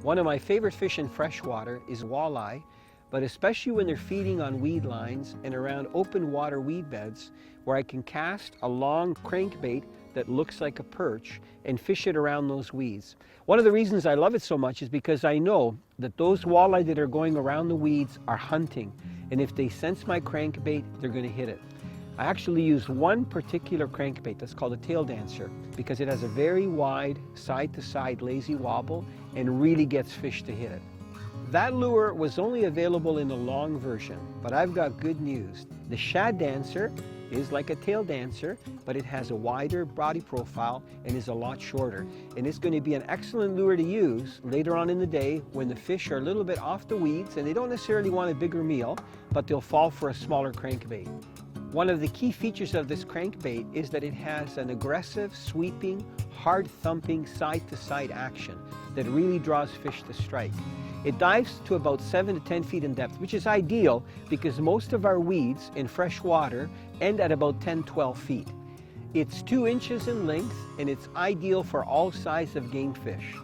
One of my favorite fish in freshwater is walleye, but especially when they're feeding on weed lines and around open water weed beds where I can cast a long crankbait that looks like a perch and fish it around those weeds. One of the reasons I love it so much is because I know that those walleye that are going around the weeds are hunting, and if they sense my crankbait, they're going to hit it. I actually use one particular crankbait that's called a tail dancer because it has a very wide side-to-side lazy wobble and really gets fish to hit it. That lure was only available in the long version, but I've got good news. The Shad Dancer is like a tail dancer, but it has a wider body profile and is a lot shorter. And it's going to be an excellent lure to use later on in the day when the fish are a little bit off the weeds and they don't necessarily want a bigger meal, but they'll fall for a smaller crankbait. One of the key features of this crankbait is that it has an aggressive, sweeping, hard thumping side-to-side action that really draws fish to strike. It dives to about 7 to 10 feet in depth, which is ideal because most of our weeds in fresh water end at about 10-12 feet. It's 2 inches in length and it's ideal for all sizes of game fish.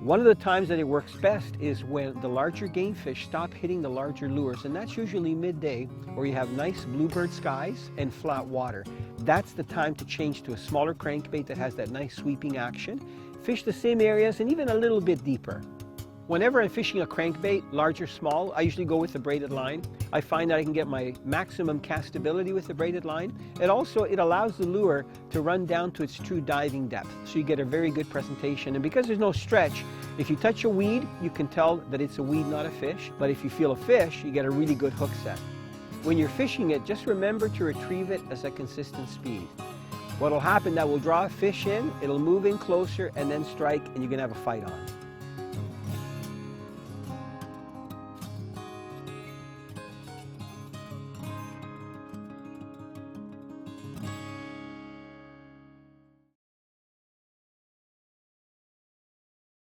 One of the times that it works best is when the larger game fish stop hitting the larger lures, and that's usually midday where you have nice bluebird skies and flat water. That's the time to change to a smaller crankbait that has that nice sweeping action. Fish the same areas and even a little bit deeper. Whenever I'm fishing a crankbait, large or small, I usually go with the braided line. I find that I can get my maximum castability with the braided line. And also it allows the lure to run down to its true diving depth. So you get a very good presentation. And because there's no stretch, if you touch a weed, you can tell that it's a weed, not a fish. But if you feel a fish, you get a really good hook set. When you're fishing it, just remember to retrieve it at a consistent speed. What'll happen, that will draw a fish in, it'll move in closer and then strike, and you're gonna have a fight on.